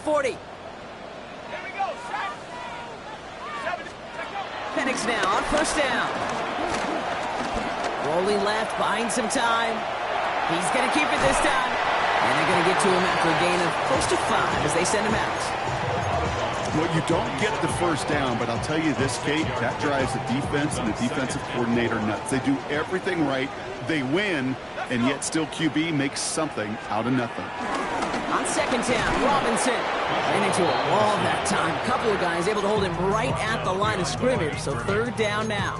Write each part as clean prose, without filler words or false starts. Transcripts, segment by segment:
40. Penix now on first down. Rolling left, buying some time. He's going to keep it this time. And they're going to get to him after a gain of close to 5 as they send him out. Well, you don't get the first down, but I'll tell you this, Kate, that drives the defense and the defensive coordinator nuts. They do everything right. They win, and yet still QB makes something out of nothing. On second down, Robinson ran into a wall that time. A couple of guys able to hold him right at the line of scrimmage, so third down now.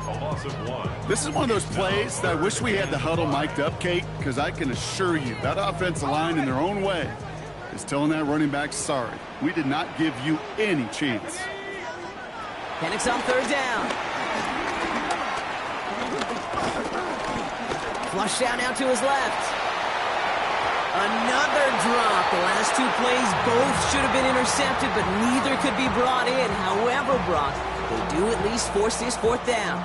This is one of those plays that I wish we had the huddle mic'd up, Kate, because I can assure you that offensive line in their own way is telling that running back, sorry, we did not give you any chance. Penix on third down. Flush down now to his left. Another drop. The last 2 plays both should have been intercepted, but neither could be brought in. However, Brock, they do at least force this fourth down.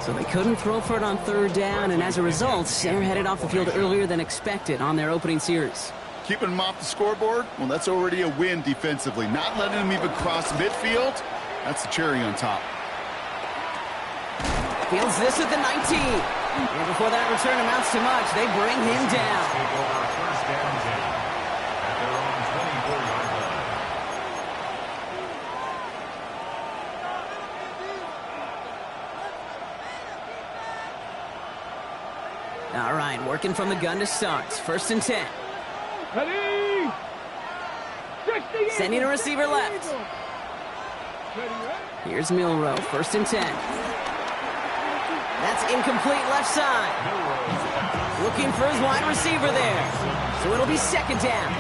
So they couldn't throw for it on third down, and as a result, they're headed off the field earlier than expected on their opening series. Keeping them off the scoreboard, well, that's already a win defensively. Not letting them even cross midfield, that's the cherry on top. Fields this at the 19. And before that return amounts to much, they bring him down. All right, working from the gun to start. First and 10. Ready. Sending a receiver left. Here's Milrow, first and 10. That's incomplete left side. Looking for his wide receiver there. So it'll be second down.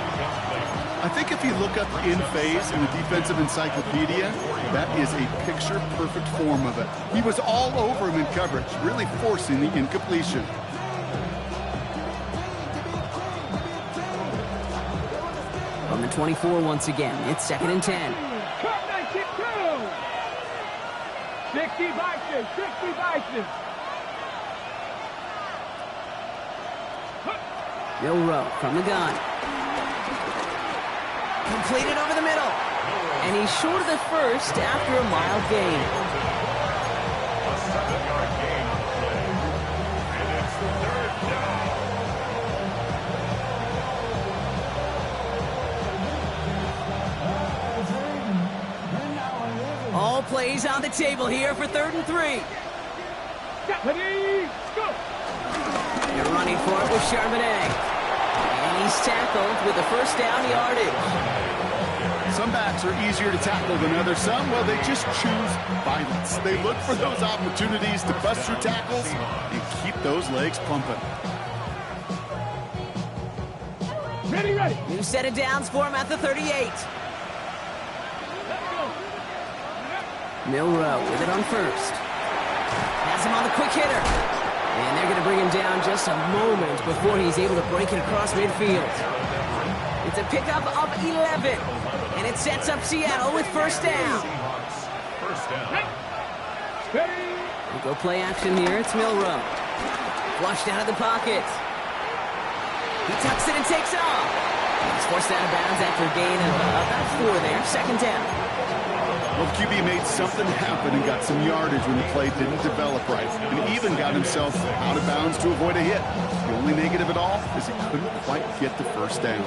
I think if you look up in phase in the defensive encyclopedia, that is a picture-perfect form of it. He was all over him in coverage, really forcing the incompletion. On the 24 once again, it's second and 10. 60 Vikings, 60 Vikings. Milrow from the gun. Completed over the middle. And he's short of the first after a mild gain. A 7-yard gain on the play. And it's third down. All plays on the table here for third and 3. Ready, go. They're running for it with Charbonnet. And he's tackled with the first down yardage. Some backs are easier to tackle than others. Some, well, they just choose violence. They look for those opportunities to bust through tackles and keep those legs pumping. Ready, ready. New set of downs for him at the 38. Milrow with it on first. Has him on the quick hitter. And they're going to bring him down just a moment before he's able to break it across midfield. It's a pickup of 11. And it sets up Seattle with first down. We'll go play action here. It's Milrow. Flushed out of the pocket. He tucks it and takes off. He's forced out of bounds after a gain of about 4 there. Second down. Well, QB made something happen and got some yardage when the play didn't develop right, and even got himself out of bounds to avoid a hit. The only negative at all is he couldn't quite get the first down.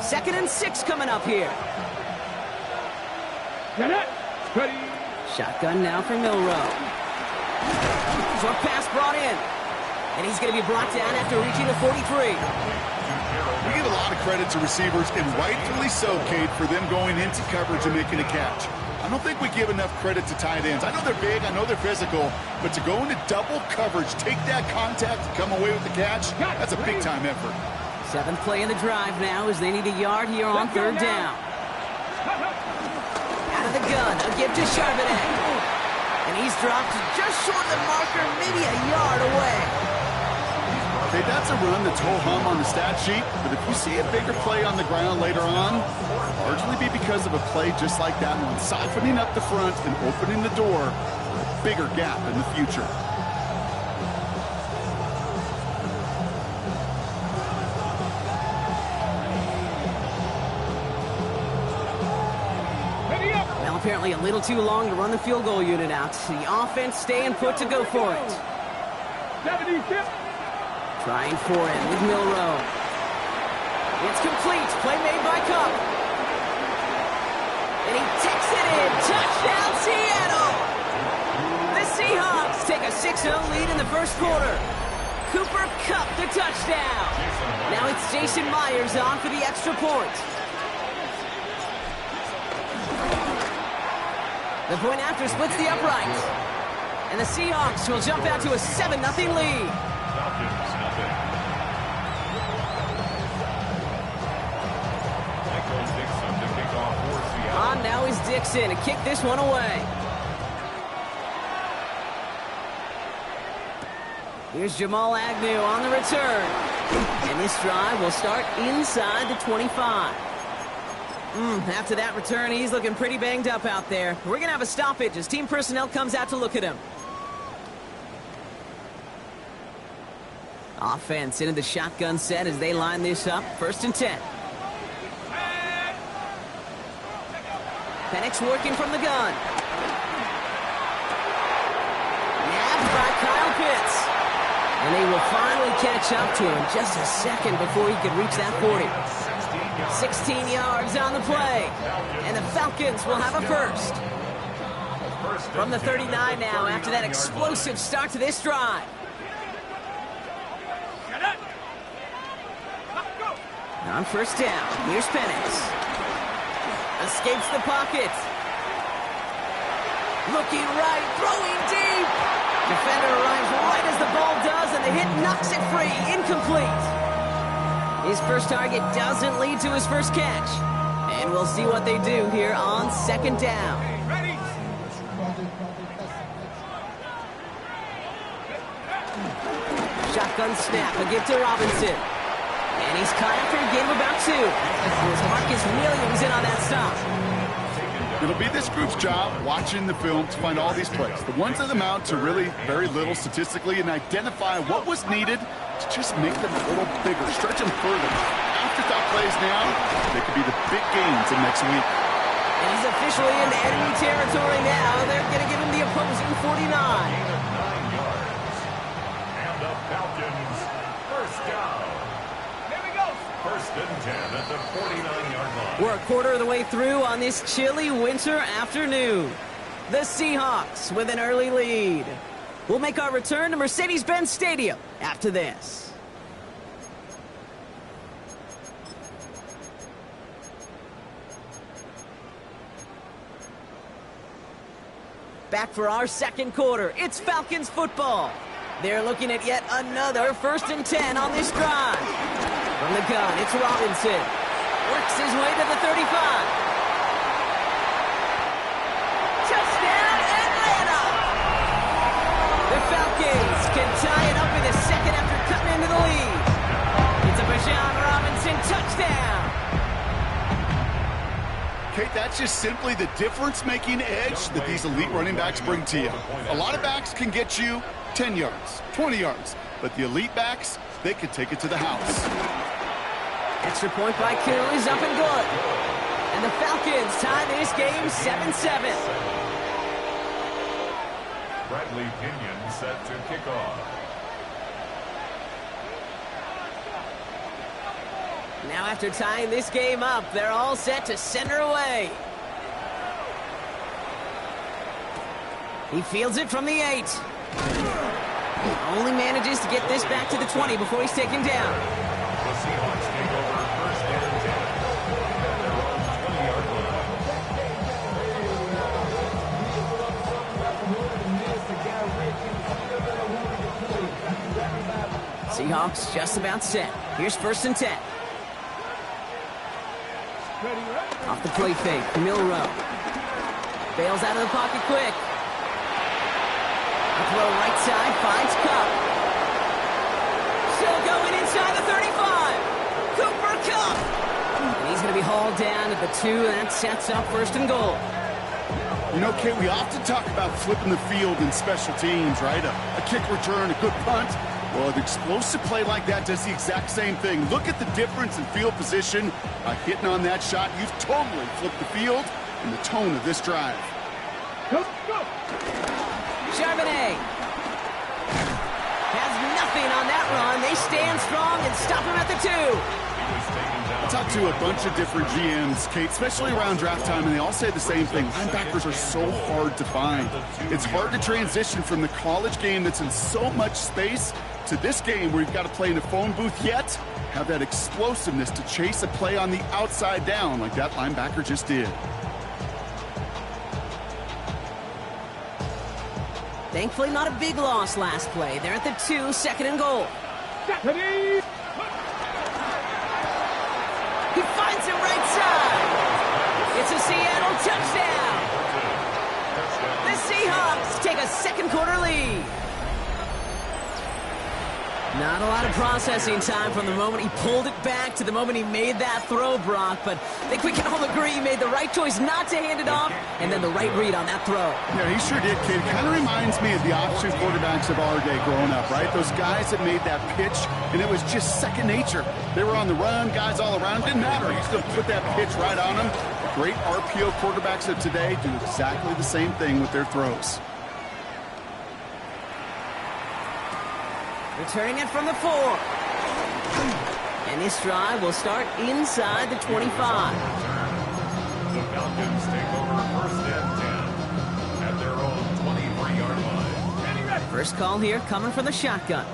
Second and 6 coming up here. Ready. Shotgun now for Milrow. Short pass brought in. And he's going to be brought down after reaching the 43. We give a lot of credit to receivers, and rightfully so, Kate, for them going into coverage and making a catch. I don't think we give enough credit to tight ends. I know they're big, I know they're physical, but to go into double coverage, take that contact, and come away with the catch, that's a big-time effort. 7th play in the drive now as they need a yard here on third down. Out of the gun, a give to Charbonnet. And he's dropped just short of the marker, maybe a yard away. Okay, that's a run that's ho-hum on the stat sheet, but if you see a bigger play on the ground later on, largely be because of a play just like that one, softening up the front and opening the door for a bigger gap in the future. apparently a little too long to run the field goal unit out. The offense staying put to go for it. 76. Trying for it with Milrow. It's complete. Play made by Cup. And he takes it in. Touchdown, Seattle! The Seahawks take a 6-0 lead in the first quarter. Cooper Kupp the touchdown. Now it's Jason Myers on for the extra point. The point after splits the uprights. And the Seahawks will jump out to a 7-0 lead. Falcons, nothing. Michael Dixon to kick off for Seattle. On now is Dixon to kick this one away. Here's Jamal Agnew on the return. And this drive will start inside the 25. After that return, he's looking pretty banged up out there. We're going to have a stoppage as team personnel comes out to look at him. Offense into the shotgun set as they line this up. 1st and 10. Penix working from the gun. Nabbed by Kyle Pitts. And they will finally catch up to him just a second before he could reach that 40. 16 yards on the play. And the Falcons will have a first. From the 39 now after that explosive start to this drive. On 1st down, here's Penix. Escapes the pocket. Looking right, throwing deep. Defender arrives right as the ball does, and the hit knocks it free. Incomplete. His first target doesn't lead to his first catch. And we'll see what they do here on 2nd down. Shotgun snap, a gift to Robinson. And he's caught after a game of about 2. Here's Marcus Williams in on that stop. It'll be this group's job watching the film to find all these plays. The ones that amount to really very little statistically and identify what was needed to just make them a little bigger, stretch them further. Afterthought plays now, they could be the big games in next week. And he's officially into enemy territory now. They're going to give him the opposing 49. 9 yards. And the Falcons, 1st down. 1st and 10 at the 49-yard line. We're a quarter of the way through on this chilly winter afternoon. The Seahawks with an early lead. We'll make our return to Mercedes-Benz Stadium after this. Back for our 2nd quarter. It's Falcons football. They're looking at yet another 1st and 10 on this drive. From the gun, it's Robinson. Works his way to the 35. Touchdown, Atlanta! The Falcons can tie it up in a second after cutting into the lead. It's a Bijan Robinson touchdown. Kate, that's just simply the difference-making edge that these elite running backs bring to you. A lot of backs can get you 10 yards, 20 yards, but the elite backs, they could take it to the house. Extra point by Kittle is up and good. And the Falcons tie this game 7-7. Bradley Pinion set to kick off. Now after tying this game up, they're all set to send her away. He fields it from the 8. Only manages to get this back to the 20 before he's taken down. The Seahawks take over 1st and 10 at their own 20-yard line. Seahawks just about set. Here's 1st and 10. Off the play fake, Milrow. Bails out of the pocket quick. A throw right side, finds Kupp. Still going inside the 35. Cooper Kupp. And he's going to be hauled down at the 2, and that sets up 1st and goal. You know, Kate, we often talk about flipping the field in special teams, right? A kick return, a good punt. Well, an explosive play like that does the exact same thing. Look at the difference in field position. By hitting on that shot, you've totally flipped the field, and the tone of this drive. Go, go. Charbonnet has nothing on that run. They stand strong and stop him at the 2. I talked to a bunch of different GMs, Kate, especially around draft time, and they all say the same thing. Linebackers are so hard to find. It's hard to transition from the college game that's in so much space to this game where you've got to play in a phone booth, yet have that explosiveness to chase a play on the outside down like that linebacker just did. Thankfully, not a big loss last play. They're at the 2, 2nd and goal. Ready. He finds him right side. It's a Seattle touchdown. The Seahawks take a second quarter lead. Not a lot of processing time from the moment he pulled it back to the moment he made that throw, Brock. But I think we can all agree he made the right choice not to hand it off, and then the right read on that throw. Yeah, he sure did, kid. Kind of reminds me of the option quarterbacks of our day growing up, right? Those guys that made that pitch, and it was just second nature. They were on the run, guys all around. Didn't matter. He's going to put that pitch right on them. The great RPO quarterbacks of today do exactly the same thing with their throws. Returning it from the 4. And this drive will start inside the 25. The Falcons take over 1st and 10 at their own 23-yard line. First call here coming from the shotgun.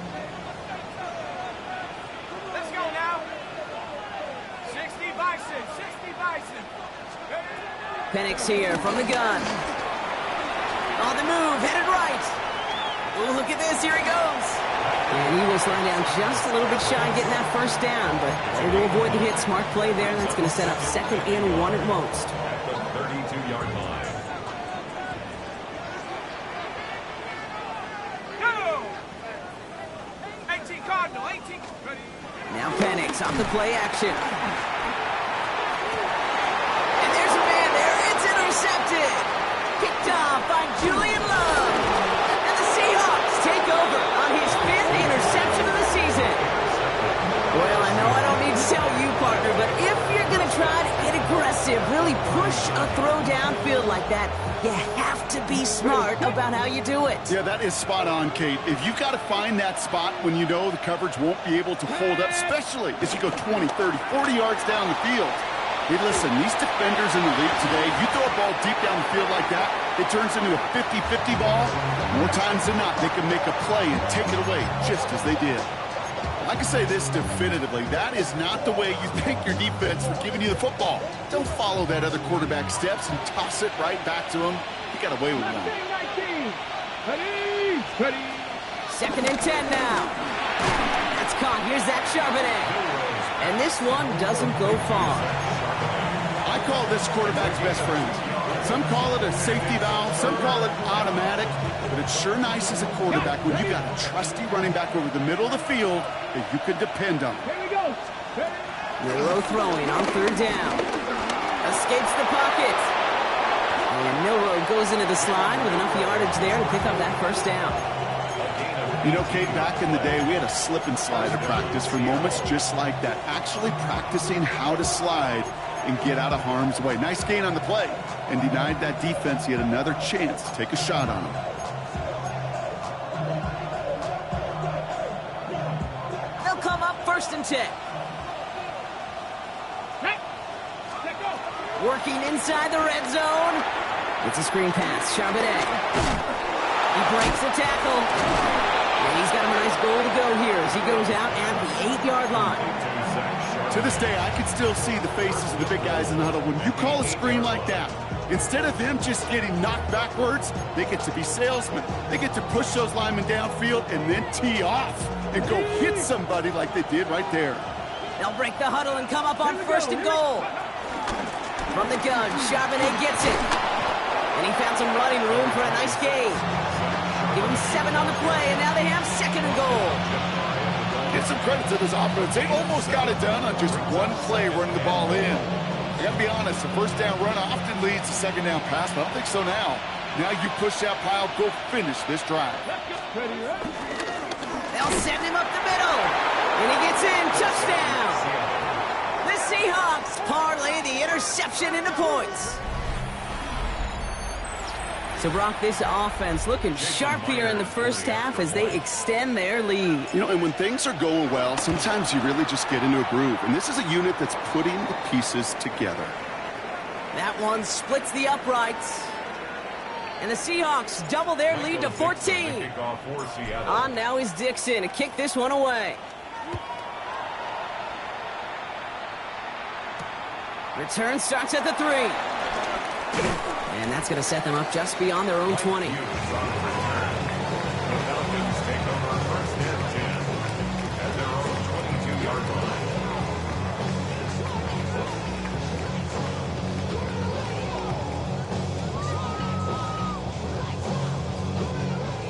Let's go now. 60 Bison, 60 Bison. Penix here from the gun. On the move, headed right. Oh, look at this, here he goes. And he will slide down just a little bit shy of getting that first down, but able to avoid the hit. Smart play there. That's going to set up 2nd and 1 at most. At the 32-yard line. Go! 18 Cardinal, 18. Ready. Now Penix off the play action. And there's a man there. It's intercepted. Picked off by Julian Love. And the Seahawks take over on his 5th interception of the season. Well, I know I don't need to tell you, partner, but if you're going to try to get aggressive, really push a throw downfield like that, you have to be smart about how you do it. Yeah, that is spot on, Kate. If you've got to find that spot when you know the coverage won't be able to hold up, especially as you go 20, 30, 40 yards down the field. Hey, listen, these defenders in the league today, you throw a ball deep down the field like that, it turns into a 50-50 ball. More times than not, they can make a play and take it away just as they did. I can say this definitively, that is not the way you thank your defense for giving you the football. Don't follow that other quarterback steps and toss it right back to him. You got away with one. 19. Ready. Ready. 2nd and 10 now. That's caught. Here's that Charbonnet. And this one doesn't go far. I call this quarterback's best friend. Some call it a safety valve, some call it automatic, but it's sure nice as a quarterback when you got a trusty running back over the middle of the field that you can depend on. Here we go. Milroe throwing on 3rd down. Escapes the pocket. And Milroe goes into the slide with enough yardage there to pick up that 1st down. You know, Kate, back in the day, we had a slip and slide to practice for moments just like that. Actually practicing how to slide and get out of harm's way. Nice gain on the play, and denied that defense yet another chance to take a shot on him. They'll come up 1st and 10. Working inside the red zone. It's a screen pass. Charbonnet. He breaks the tackle. And he's got a nice goal to go here as he goes out at the 8-yard line. To this day, I can still see the faces of the big guys in the huddle. When you call a screen like that, instead of them just getting knocked backwards, they get to be salesmen. They get to push those linemen downfield and then tee off and go hit somebody like they did right there. They'll break the huddle and come up on 1st and goal. From the gun, Charbonnet gets it. And he found some running room for a nice gain. Give him 7 on the play, and now they have 2nd and goal. Give some credit to this offense. They almost got it done on just one play running the ball in. I got to be honest, a 1st down run often leads to 2nd down pass, but I don't think so now. Now you push that pile, go finish this drive. They'll send him up the middle. And he gets in. Touchdown. The Seahawks parlay the interception into points. So, Brock, this offense looking sharp here in the first half as they extend their lead. You know, and when things are going well, sometimes you really just get into a groove. And this is a unit that's putting the pieces together. That one splits the uprights. And the Seahawks double their lead to 14. On now is Dixon to kick this one away. Return starts at the 3. And that's going to set them up just beyond their own 20. The Falcons take over first and 10 at their own 22-yard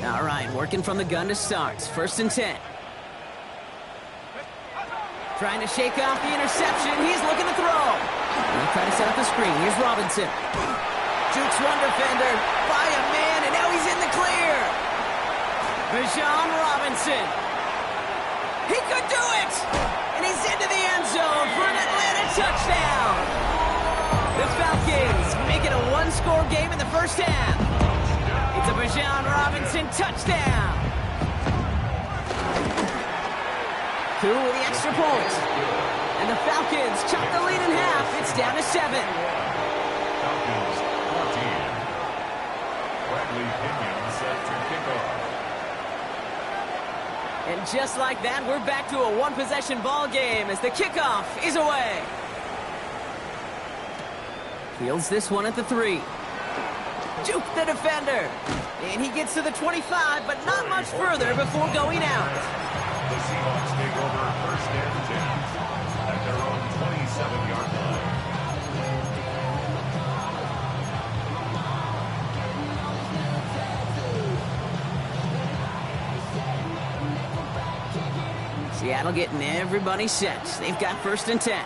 line. All right, working from the gun to start. First and 10. Trying to shake off the interception. He's looking to throw. They'll try to set up the screen. Here's Robinson. Jukes one defender by a man, and now he's in the clear. Bijan Robinson. He could do it! And he's into the end zone for an Atlanta touchdown. The Falcons make it a one-score game in the first half. It's a Bijan Robinson touchdown. Cool with the extra point. And the Falcons chop the lead in half. It's down to 7. Falcons 14. Bradley Pinion set to kick off. And just like that, we're back to a one-possession ball game as the kickoff is away. Fields this one at the 3. Juke the defender. And he gets to the 25, but not much further before going out. The Seahawks take over first and 10 at their own 27-yard line. Seattle getting everybody set. They've got first and 10.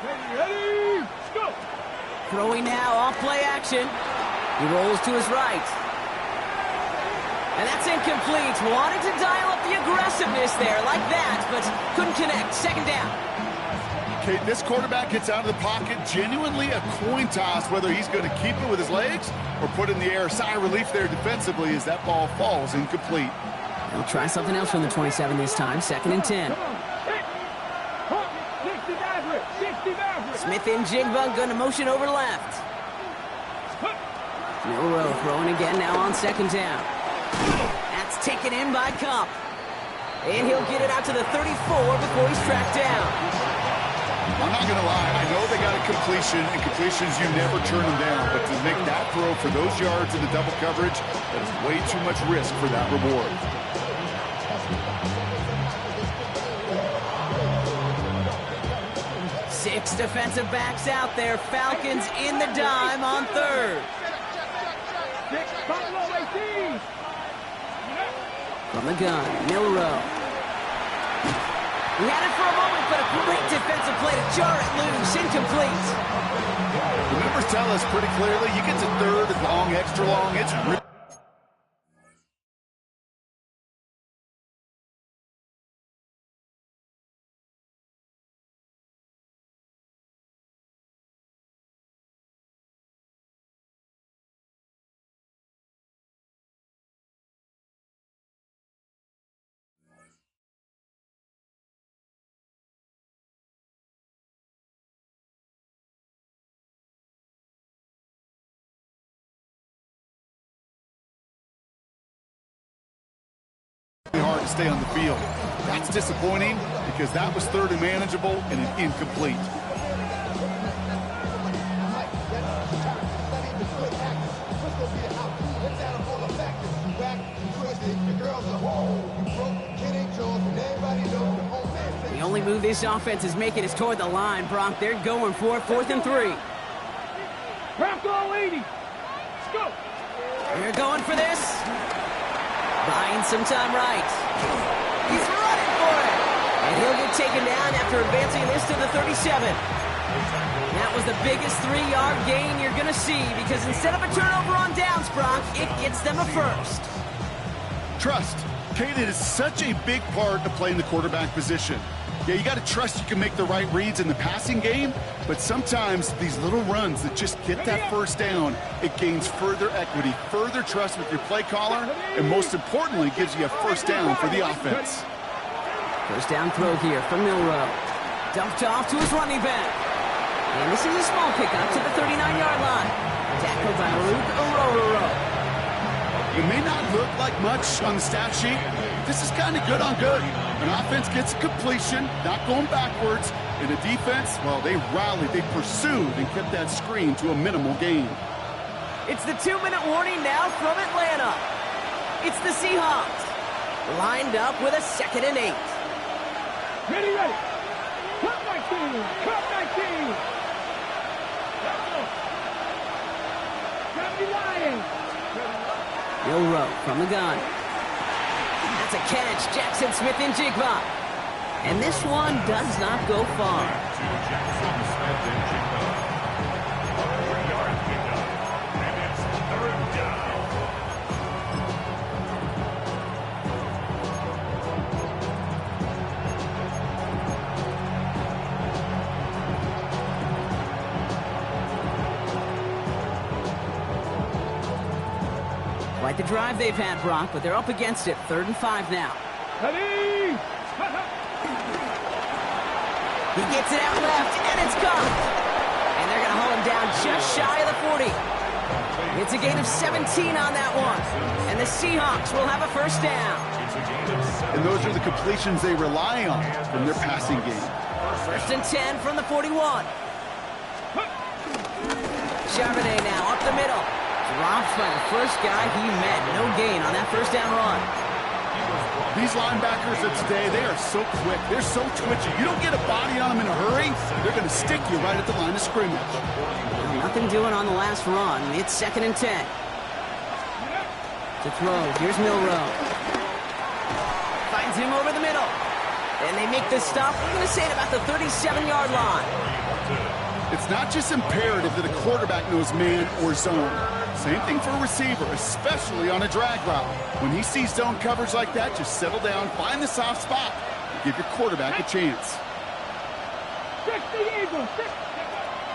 Ready, go! Throwing now, off play action. He rolls to his right. And that's incomplete. Wanted to dial up the aggressiveness there like that, but couldn't connect. Second down. Okay, this quarterback gets out of the pocket. Genuinely a coin toss whether he's going to keep it with his legs or put it in the air. Sigh of relief there defensively as that ball falls incomplete. They'll try something else from the 27 this time. Second and 10. Smith and Jigba going to motion over left. Milrow throwing again now on second down. That's taken in by Cup. And he'll get it out to the 34 before he's tracked down. I'm not going to lie. I know they got a completion, and completions, you never turn them down. But to make that throw for those yards in the double coverage, that is way too much risk for that reward. Six defensive backs out there. Falcons in the dime on third. From the gun, Milrow. He had it for a moment, but a great defensive play to jar it loose. Incomplete. The numbers tell us pretty clearly, you get to third, long, extra long, it's really hard to stay on the field. That's disappointing because that was third and manageable and an incomplete. The only move this offense is making is toward the line, Brock. They're going for it, 4th and 3. Bronco 80. Let's go. They're going for this. Buying some time right. He's running for it. And he'll get taken down after advancing this to the 37. That was the biggest 3-yard gain you're going to see because instead of a turnover on downs, Brock, it gets them a first. Trust. Kate, it is such a big part of playing the quarterback position. Yeah, you got to trust you can make the right reads in the passing game, but sometimes these little runs that just get that first down, it gains further equity, further trust with your play caller, and most importantly, gives you a first down for the offense. First down throw here from Milroe. Dumped off to his running back. And this is a small pickup to the 39-yard line. Tackled by Luke Orororo. It may not look like much on the stat sheet. This is kind of good on good. An offense gets a completion, not going backwards. And a defense, well, they rallied, they pursued, and kept that screen to a minimal gain. It's the 2-minute warning now from Atlanta. It's the Seahawks. Lined up with a 2nd and 8. Ready, ready. Cut 19. Cut 19. Grab Lions. Milroe from the gun. That's a catch. Jackson Smith and Jigba. And this one does not go far. To Jackson Smith and Jigba. A 3-yard pickup. And it's 3rd down. Quite the drive they've had, Brock, but they're up against it. 3rd and 5 now. Ready. He gets it out left, and it's gone. And they're going to haul him down just shy of the 40. It's a gain of 17 on that one. And the Seahawks will have a first down. And those are the completions they rely on from their passing game. 1st and 10 from the 41. Charbonnet now up the middle. Dropped by the first guy he met. No gain on that first down run. These linebackers of today, they are so quick. They're so twitchy. You don't get a body on them in a hurry, they're going to stick you right at the line of scrimmage. Well, nothing doing on the last run. It's 2nd and 10. To throw. Here's Milroe. Finds him over the middle. And they make the stop. We're going to say it about the 37-yard line. It's not just imperative that a quarterback knows man or zone. Same thing for a receiver, especially on a drag route. When he sees zone coverage like that, just settle down, find the soft spot, and give your quarterback a chance.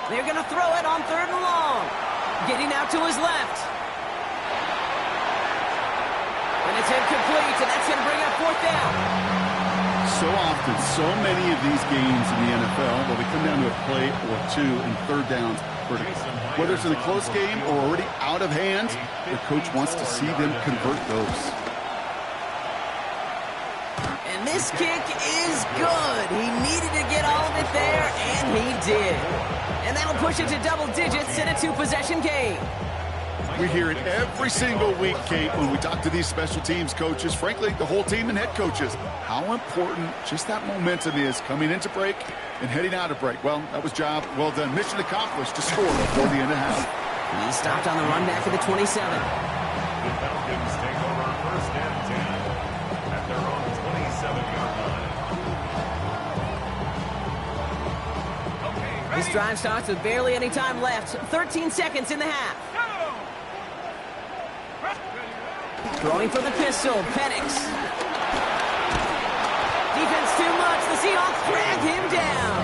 They're going to throw it on 3rd and long. Getting out to his left. And it's incomplete, and that's going to bring up 4th down. So often, so many of these games in the NFL, well, they come down to a play or two and 3rd downs. Whether it's in a close game or already out of hand, the coach wants to see them convert those. And this kick is good. He needed to get all of it there, and he did. And that'll push it to double digits in a 2-possession game. We hear it every single week, Kate, when we talk to these special teams coaches, frankly, the whole team and head coaches, how important just that momentum is coming into break and heading out of break. Well, that was job well done. Mission accomplished to score before the end of half. He stopped on the run back of the 27. The Falcons take over 1st and 10 at their own 27-yard line. This drive starts with barely any time left. 13 seconds in the half. Throwing for the pistol, Penix. Defense too much. The Seahawks drag him down.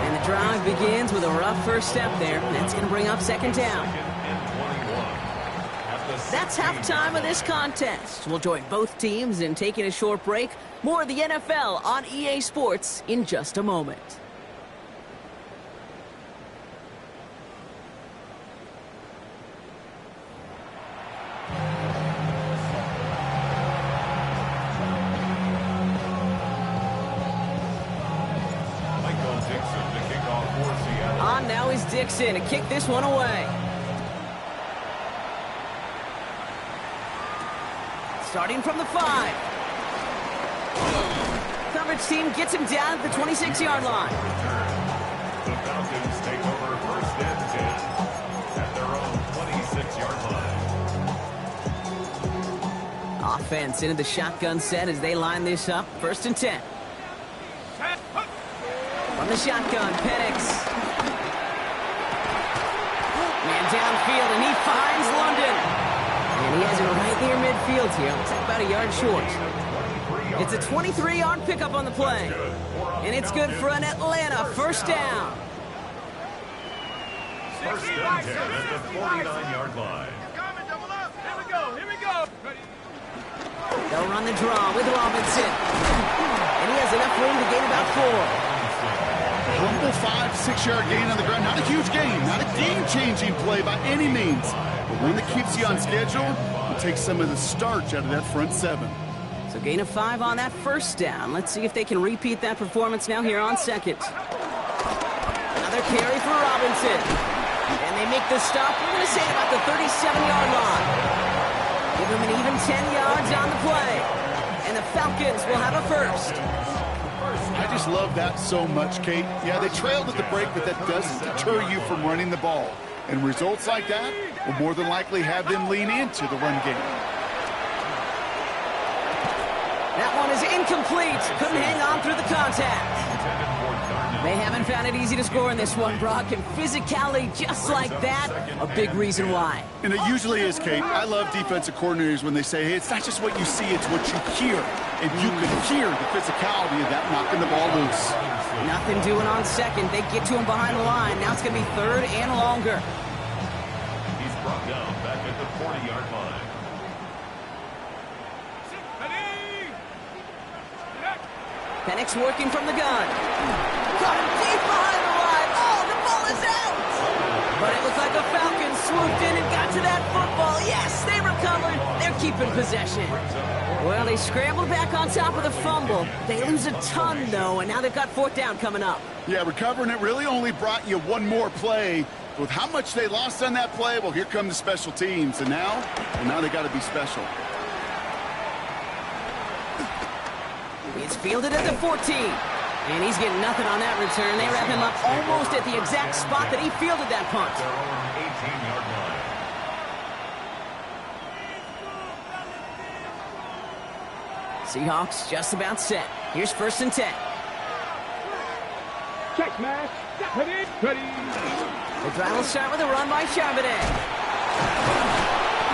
And the drive begins with a rough first step there. That's going to bring up 2nd down. That's halftime of this contest. We'll join both teams in taking a short break. More of the NFL on EA Sports in just a moment. On now is Dixon to kick this one away. Starting from the 5. Coverage team gets him down at the 26-yard line. The Falcons take over 1st and 10 at their own 26-yard line. Offense into the shotgun set as they line this up. 1st and 10. From the shotgun, Penix. Man downfield, and he finds London. And he has it right near midfield here. Looks like about a yard short. It's a 23-yard pickup on the play. And it's good for an Atlanta first down. First and 10 at the 49-yard line. Here we go. They'll run the draw with Robinson. And he has enough room to gain about 4. Humble 5-6-yard gain on the ground. Not a huge gain. Not a game-changing play by any means. But one that keeps you on schedule and takes some of the starch out of that front 7. So gain of 5 on that first down. Let's see if they can repeat that performance now here on second. Another carry for Robinson. And they make the stop, we're going to say about the 37-yard line. Give them an even 10 yards on the play. And the Falcons will have a first. I just love that so much, Kate. Yeah, they trailed at the break, but that doesn't deter you from running the ball. And results like that will more than likely have them lean into the run game. That one is incomplete. Couldn't hang on through the contact. They haven't found it easy to score in this one, Brock, and physicality just like that, a big reason why. And it usually is, Kate. I love defensive coordinators when they say, hey, it's not just what you see, it's what you hear. And you can hear the physicality of that knocking the ball loose. Nothing doing on second. They get to him behind the line. Now it's going to be third and longer. He's brought down back at the 40-yard line. Penix working from the gun. Got him deep behind the line. Oh, the ball is out! But it looks like the Falcons swooped in and got to that football. Yes, they recovered. They're keeping possession. Well, they scrambled back on top of the fumble. They lose a ton, though, and now they've got fourth down coming up. Yeah, recovering it really only brought you one more play. With how much they lost on that play, well, here come the special teams. And now they got to be special. It's fielded at the 14. And he's getting nothing on that return. They wrap him up almost at the exact spot that he fielded that punt. Their own 18-yard line. Seahawks just about set. Here's first and 10. Check, smash. Ready. The drive will start with a run by Charbonnet.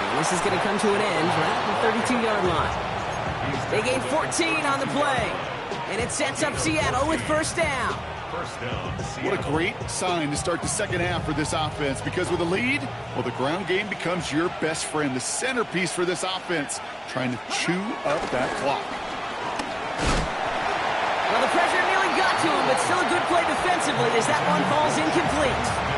And this is going to come to an end right at the 32-yard line. They gain 14 on the play. And it sets up Seattle with first down. First down, What a great sign to start the second half for this offense, because with a lead, well, the ground game becomes your best friend, the centerpiece for this offense, trying to chew up that clock. Well, the pressure nearly got to him, but still a good play defensively as that one falls incomplete.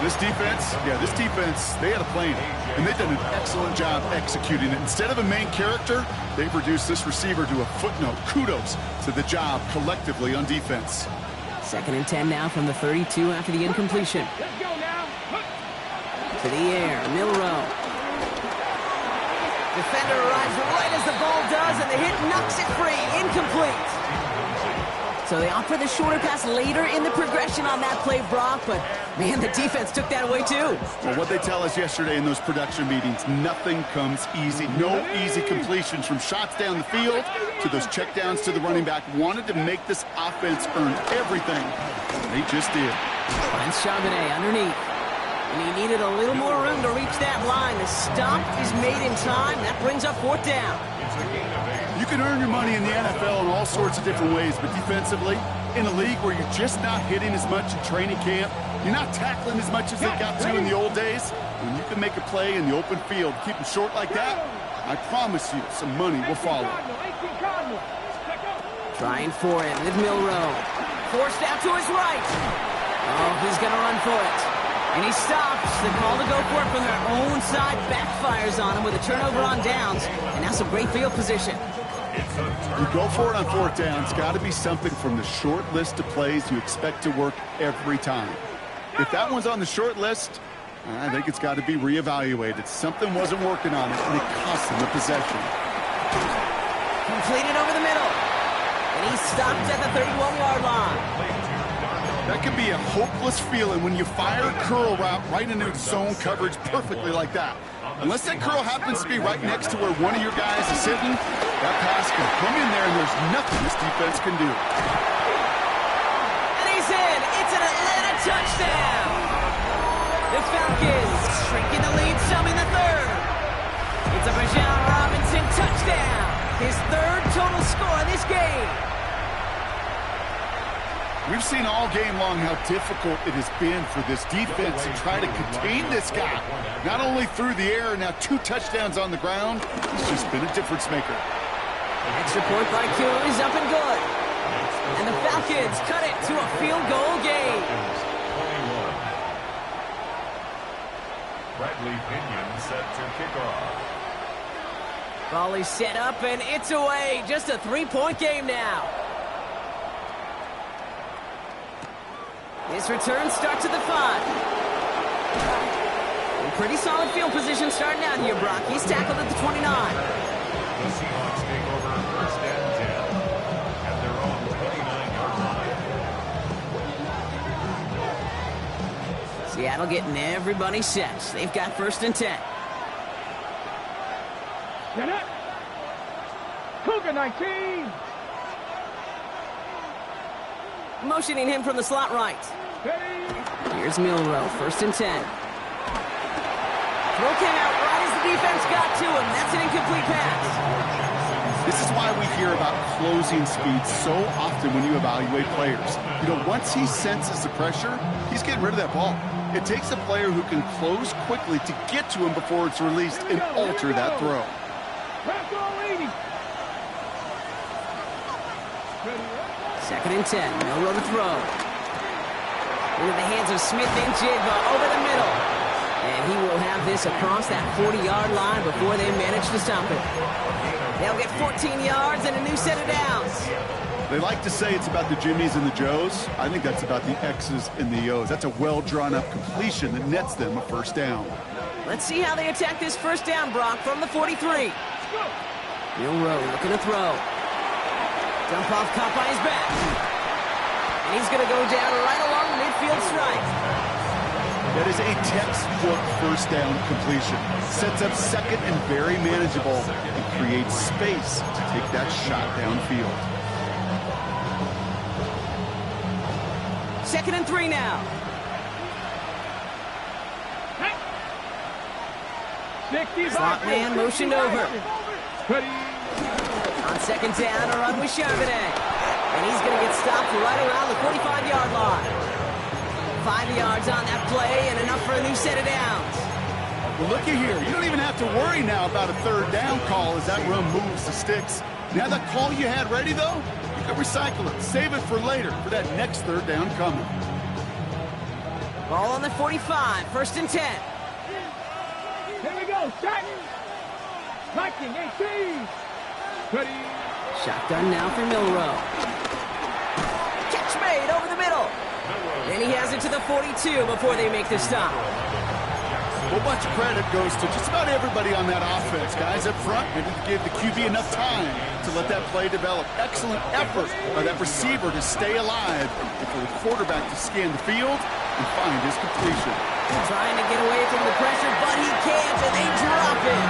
This defense, they had a plan, and they've done an excellent job executing it. Instead of a main character, they've reduced this receiver to a footnote. Kudos to the job collectively on defense. Second and 10 now from the 32 after the incompletion. Let's go now. To the air, Milrow. Defender arrives right as the ball does, and the hit knocks it free. Incomplete. So they opt for the shorter pass later in the progression on that play, Brock, but man, the defense took that away too. Well, what they tell us yesterday in those production meetings, nothing comes easy. No easy completions from shots down the field to those checkdowns to the running back. Wanted to make this offense earn everything. They just did. Finds Charbonnet underneath. And he needed a little more room to reach that line. The stop is made in time. That brings up fourth down. You can earn your money in the NFL in all sorts of different ways, but defensively, in a league where you're just not hitting as much in training camp, you're not tackling as much as they got to in the old days, when you can make a play in the open field, keep them short like that, I promise you some money will follow. Trying for it with Milrow. Forced out to his right. Oh, he's going to run for it. And he stops. The call to go for it from their own side backfires on him with a turnover on downs. And now some great field position. You go for it on fourth down. It's got to be something from the short list of plays you expect to work every time. If that one's on the short list, I think it's got to be reevaluated. Something wasn't working on it, and it cost them the possession. Completed over the middle. And he stopped at the 31-yard line. That can be a hopeless feeling when you fire a curl route right into zone coverage perfectly like that. Unless that curl happens to be right next to where one of your guys is sitting, that pass can come in there and there's nothing this defense can do. And he's in. It's an Atlanta touchdown. The Falcons shrinking the lead some in the third. It's a Bijan Robinson touchdown. His third total score in this game. We've seen all game long how difficult it has been for this defense to try to contain this guy. Not only through the air, now 2 touchdowns on the ground. He's just been a difference maker. Extra point by Q is up and good. And the Falcons cut it to a field goal game. 21. Bradley Pinion set to kick off. Ball is set up and it's away. Just a 3-point game now. This return starts at the 5. Pretty solid field position starting out here, Brock. He's tackled at the 29. The Seahawks take over first and 10 at their own 29-yard line. Seattle getting everybody set. They've got first and 10. Get it. Cougar 19. Motioning him from the slot right. Ready. Here's Milrow, first and 10. Throw came out right as the defense got to him. That's an incomplete pass. This is why we hear about closing speed so often when you evaluate players. You know, once he senses the pressure, he's getting rid of that ball. It takes a player who can close quickly to get to him before it's released and alter that throw. Second and 10. Milrow to throw. Into the hands of Smith and Jigba over the middle. And he will have this across that 40-yard line before they manage to stop it. They'll get 14 yards and a new set of downs. They like to say it's about the Jimmies and the Joes. I think that's about the X's and the O's. That's a well-drawn-up completion that nets them a first down. Let's see how they attack this first down, Brock, from the 43. Milrow looking to throw. Dump off caught by his back. And he's going to go down right along the midfield stripe. That is a textbook first down completion. Sets up second and very manageable and creates space to take that shot downfield. Second and 3 now. Slot man motioned over. On second down, a run with Charbonnet. And he's going to get stopped right around the 45-yard line. 5 yards on that play and enough for a new set of downs. Well, look at here. You don't even have to worry now about a third down call as that run moves the sticks. Now that call you had ready, though, you can recycle it. Save it for later for that next third down coming. Ball on the 45, first and 10. Here we go, shot. Viking 18. Ready. Shotgun now for Milrow. Catch made over the middle. Then he has it to the 42 before they make the stop. Well, much credit goes to just about everybody on that offense. Guys up front, maybe give the QB enough time to let that play develop. Excellent effort by that receiver to stay alive and for the quarterback to scan the field and find his completion. Trying to get away from the pressure, but he can't, and they drop it.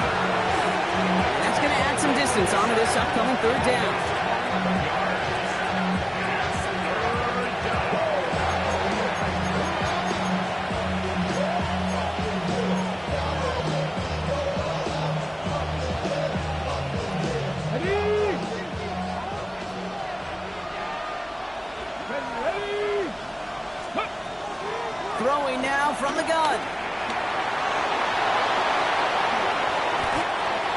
And that's going to add some distance onto this upcoming third down. Throwing now from the gun.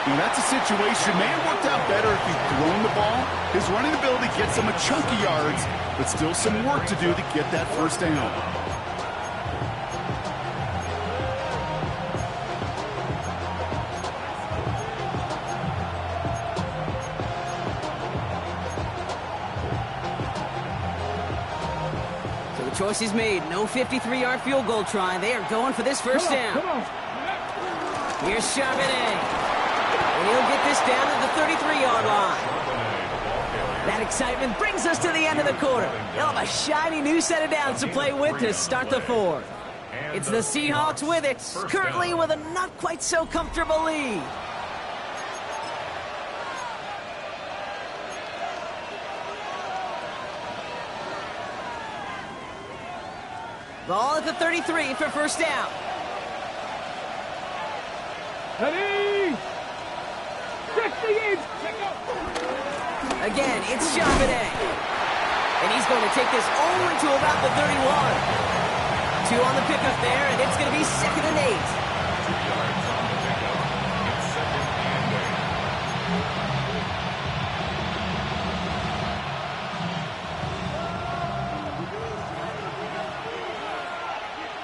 Now that's a situation, may have worked out better if he'd thrown the ball. His running ability gets him a chunk of yards, but still some work to do to get that first down. Choice is made. No 53-yard field goal try. They are going for this first down. Here's Charbonnet. And he'll get this down at the 33-yard line. That excitement brings us to the end of the quarter. They'll have a shiny new set of downs to play with to start the fourth. It's the Seahawks with it, currently with a not quite so comfortable lead. Ball at the 33 for first down. Ready. 60 in. Again, it's Charbonnet. And he's going to take this only to about the 31. 2 on the pickup there, and it's going to be 2nd and 8. 2 yards on the pickup. It's 2nd and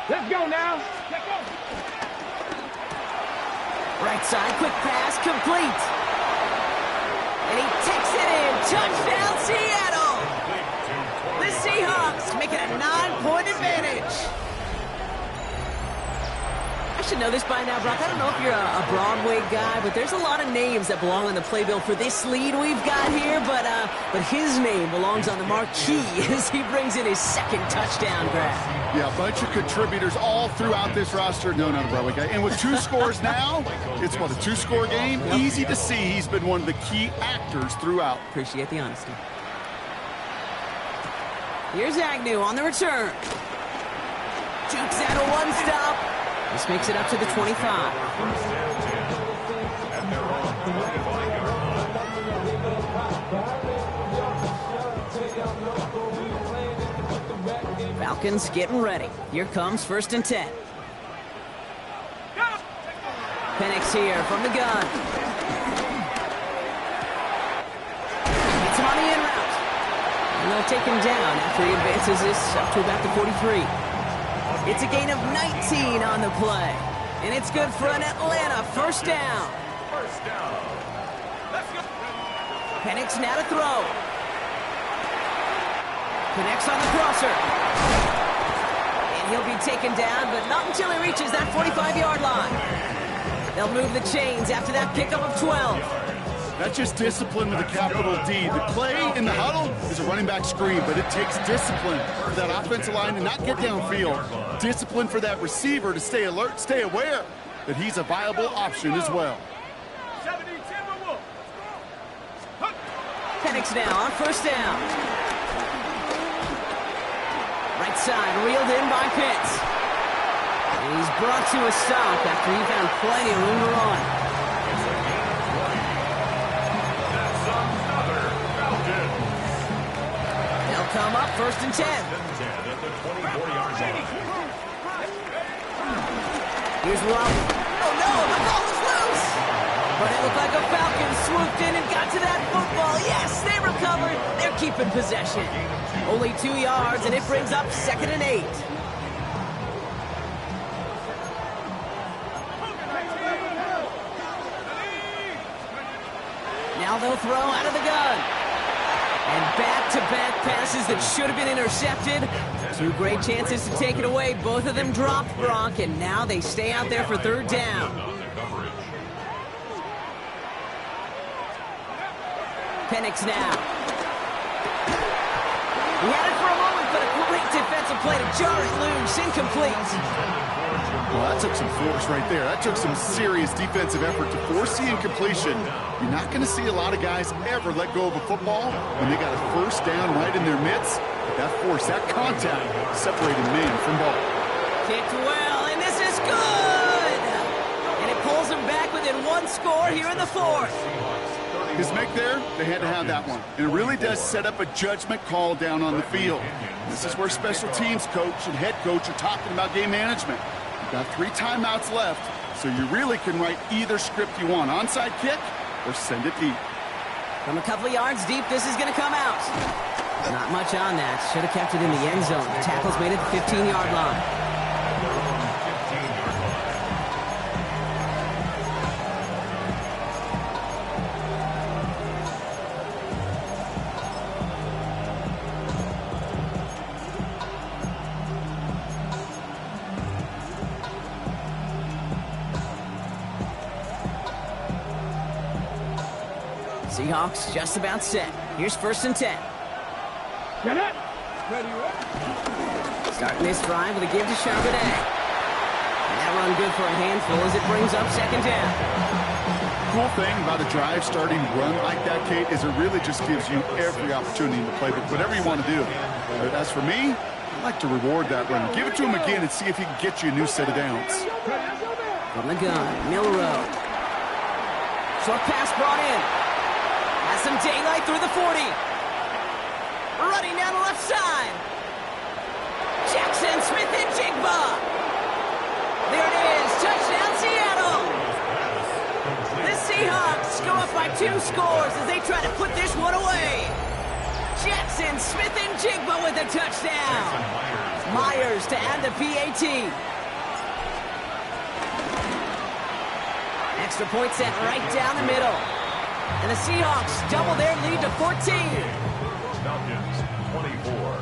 8. Let's go now. Let's go. Right side, quick pass, complete. And he takes it in. Touchdown, Seattle. The Seahawks make it a 9-point advantage. I should know this by now, Brock. I don't know if you're a Broadway guy, but there's a lot of names that belong on the playbill for this lead we've got here, but his name belongs on the marquee as he brings in his 2nd touchdown grab. Yeah, a bunch of contributors all throughout this roster. No, not a Broadway guy. And with 2 scores now, it's what, a 2-score game? Yep. Easy to see he's been one of the key actors throughout. Appreciate the honesty. Here's Agnew on the return. Jukes out a 1-stop. This makes it up to the 25. 1st and 10. At their own 25-yard line. Falcons getting ready. Here comes 1st and 10. Penix here from the gun. It's him on the in route. And they'll take him down after he advances this up to about the 43. It's a gain of 19 on the play. And it's good for an Atlanta 1st down. 1st down. Penix now to throw. Connects on the crosser. And he'll be taken down, but not until he reaches that 45-yard line. They'll move the chains after that pickup of 12. That's just discipline with a capital D. The play in the huddle is a running back screen, but it takes discipline for that offensive line to not get downfield. Discipline for that receiver to stay alert, stay aware that he's a viable option as well. Penix now on 1st down. Right side, reeled in by Pitts. And he's brought to a stop after he found plenty of room to run. It's a gain of 20. That's another Falcons. They'll come up 1st and 10. 1st and 10 at the 24-yard line. Here's Robert. Oh no, the ball is loose! But it looked like a Falcon swooped in and got to that football. Yes, they recovered. They're keeping possession. Only 2 yards, and it brings up 2nd and 8. Now they'll throw out of the gun. And back-to-back passes that should have been intercepted. 2 great chances to take it away. Both of them dropped, Brock, and now they stay out there for 3rd down. Penix now. He had it for a moment, but a great defensive play to jar it loose. Incomplete. Well, that took some force right there. That took some serious defensive effort to force the incompletion. You're not going to see a lot of guys ever let go of a football when they got a 1st down right in their midst. But that force, that contact, separated man from ball. Kicked well, and this is good! And it pulls him back within 1 score here in the 4th. His make there, they had to have that one. And it really does set up a judgment call down on the field. This is where special teams coach and head coach are talking about game management. You've got 3 timeouts left, so you really can write either script you want. Onside kick or send it deep. From a couple of yards deep, this is going to come out. Not much on that. Should have kept it in the end zone. The tackle's made it the 15-yard line. Seahawks just about set. Here's 1st and 10. Get it. Ready, Starting this drive with a give to Charbonnet. And that run good for a handful as it brings up 2nd down. Cool thing about a drive starting run like that, Kate, is it really just gives you every opportunity in the playbook, whatever you want to do. But as for me, I'd like to reward that run. Give it to him again and see if he can get you a new set of downs. From the gun, Milrow. Short pass brought in. Has some daylight through the 40. Running down the left side. Jackson Smith-Njigba. There it is. Touchdown, Seattle. The Seahawks go up by 2 scores as they try to put this one away. Jackson Smith-Njigba with a touchdown. Myers to add the PAT. Extra point sent right down the middle. And the Seahawks double their lead to 14. Falcons 24.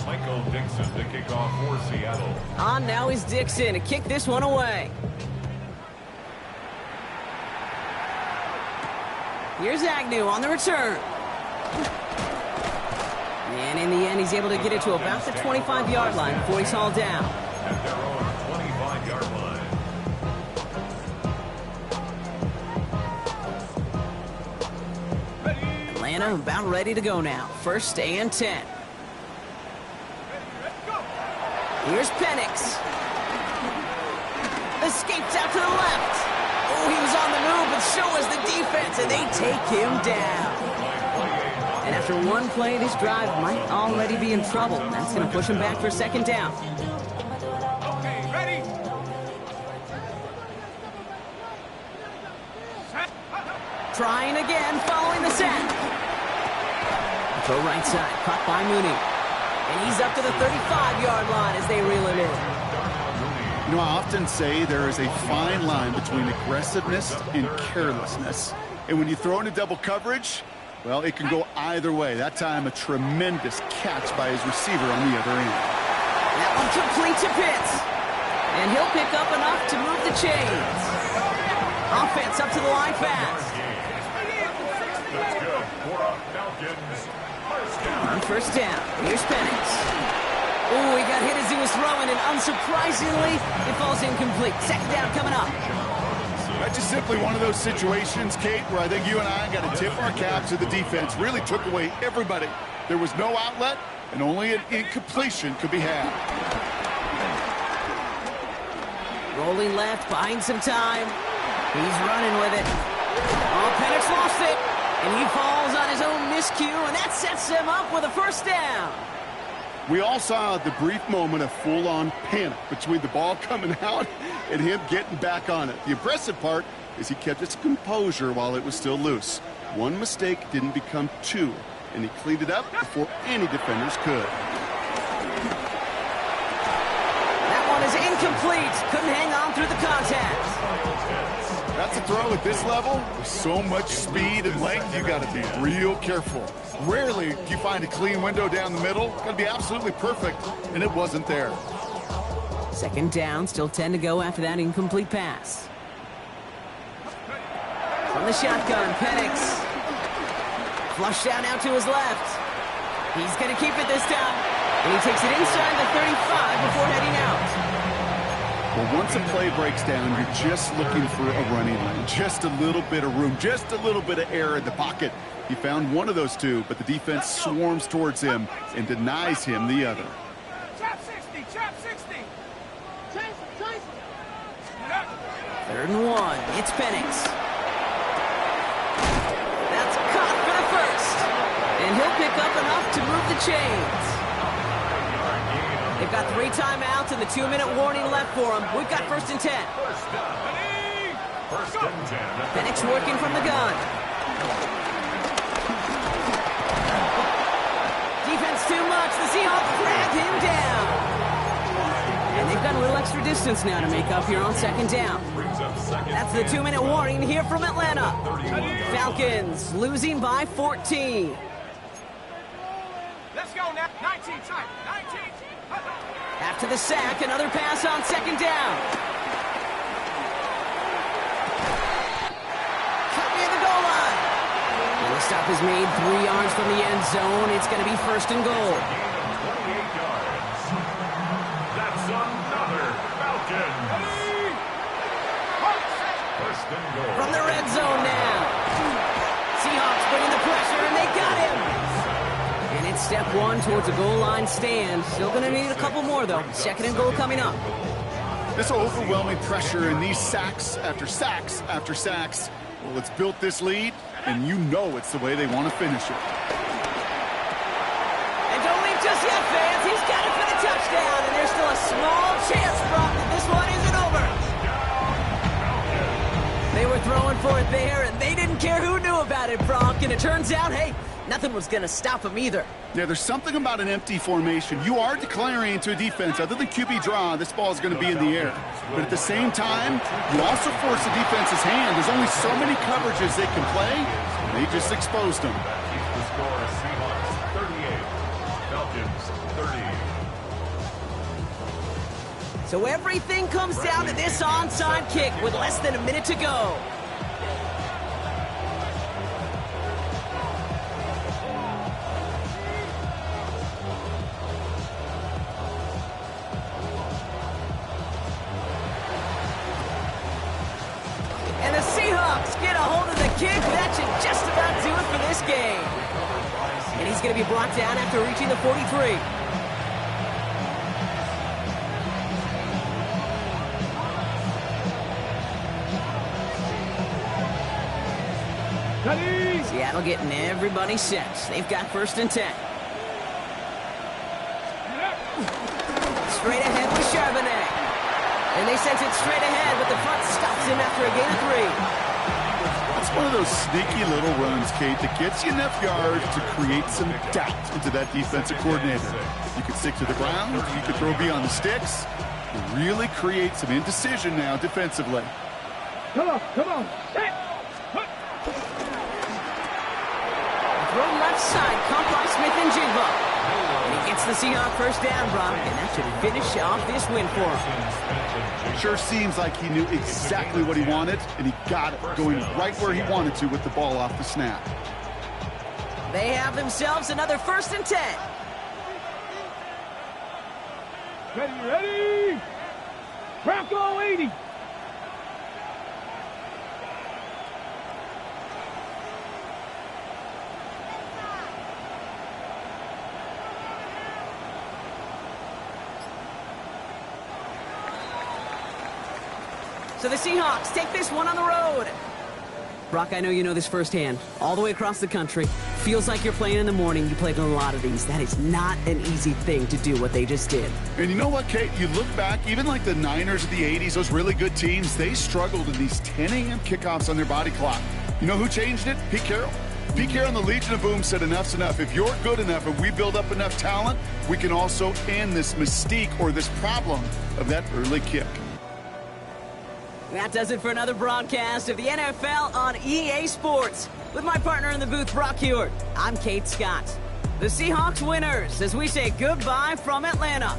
Michael Dixon to kick off for Seattle. On now is Dixon to kick this one away. Here's Agnew on the return. And in the end, he's able to get it to about the 25-yard line before he's hauled down. At their own 25-yard line. Atlanta about ready to go now. 1st and 10. Here's Penix. Escapes out to the left. Oh, he was on the move, but so was the defense, and they take him down. And after one play, this drive might already be in trouble. That's going to push him back for 2nd down. Okay, ready? Trying again, following the sack. Throw right side, caught by Mooney. And he's up to the 35-yard line as they reel it in. You know, I often say there is a fine line between aggressiveness and carelessness. And when you throw into double coverage, well, it can go either way. That time, a tremendous catch by his receiver on the other end. That one complete to Pitts. And he'll pick up enough to move the chains. Offense up to the line fast. That's good for Falcons. First down. On 1st down, here's Penix. Oh, he got hit as he was throwing, and unsurprisingly, it falls incomplete. 2nd down coming up. That's just simply one of those situations, Kate, where I think you and I got to tip our cap to the defense. Really took away everybody. There was no outlet, and only an incompletion could be had. Rolling left, buying some time. He's running with it. Oh, Penix lost it. And he falls on his own miscue, and that sets him up with a 1st down. We all saw the brief moment of full-on panic between the ball coming out and him getting back on it. The impressive part is he kept his composure while it was still loose. One mistake didn't become 2, and he cleaned it up before any defenders could. That one is incomplete. Couldn't hang on through the contact. That's a throw at this level. With so much speed and length, you got to be real careful. Rarely do you find a clean window down the middle. Got to be absolutely perfect, and it wasn't there. 2nd down, still 10 to go after that incomplete pass. From the shotgun, Penix. Flushed out now to his left. He's going to keep it this time. And he takes it inside the 35 before heading out. Well, once a play breaks down, you're just looking for a running lane. Just a little bit of room, just a little bit of air in the pocket. He found one of those 2, but the defense swarms towards him and denies him the other. Chop 60, chop 60. Chase, chase. 3rd and 1, it's Penix. That's caught for the 1st. And he'll pick up enough to move the chains. They've got 3 timeouts and the 2-minute warning left for them. We've got 1st and 10. First and 10. Penix working from the gun. Defense too much. The Seahawks drag him down. And they've got a little extra distance now to make up here on 2nd down. That's the 2-minute warning here from Atlanta. Falcons losing by 14. Let's go now. 19 time. 19. After the sack, another pass on 2nd down. Cut near the goal line. And the stop is made 3 yards from the end zone. It's going to be 1st and goal. 28 yards. That's another Falcon. 1st and goal. From the red zone now. Seahawks bringing the pressure, and they got him. And it's step 1 towards a goal line stand. Still going to need a couple more, though. 2nd and goal coming up. This overwhelming pressure and these sacks after sacks after sacks, well, it's built this lead, and you know it's the way they want to finish it. And don't leave just yet, fans. He's got it for the touchdown, and there's still a small chance, Brock, that this one isn't over. They were throwing for it there, and they didn't care who knew about it, Brock. And it turns out, hey, nothing was going to stop them either. Yeah, there's something about an empty formation. You are declaring to a defense, other than QB draw, this ball is going to be in the air. But at the same time, you also force the defense's hand. There's only so many coverages they can play. They just exposed them. That keeps the score Seahawks 38, Falcons 30. So everything comes down to this onside kick with less than a minute to go. And the Seahawks get a hold of the kick. That should just about do it for this game. And he's going to be brought down after reaching the 43. Seattle getting everybody set. They've got 1st and 10. Straight ahead with Charbonnet. And they sent it straight ahead, but the front stops him after a gain of 3. It's one of those sneaky little runs, Kate, that gets you enough yards to create some doubt into that defensive coordinator. You can stick to the ground, you can throw beyond the sticks, and really create some indecision now defensively. Come on, come on. Hey. Throw left side, caught by Smith and Jigba. And he gets the Seahawks 1st down, Brock, and that should finish off this win for him. Sure seems like he knew exactly what he wanted, and he got it, going right where he wanted to with the ball off the snap. They have themselves another 1st and 10. Ready? Bronco 80. So the Seahawks take this one on the road. Brock, I know you know this firsthand. All the way across the country. Feels like you're playing in the morning. You played in a lot of these. That is not an easy thing to do what they just did. And you know what, Kate? You look back, even like the Niners of the 80s, those really good teams, they struggled in these 10 a.m. kickoffs on their body clock. You know who changed it? Pete Carroll. Pete Carroll and the Legion of Boom said enough's enough. If you're good enough and we build up enough talent, we can also end this mystique or this problem of that early kick. That does it for another broadcast of the NFL on EA Sports. With my partner in the booth, Brock Hewitt, I'm Kate Scott. The Seahawks winners as we say goodbye from Atlanta.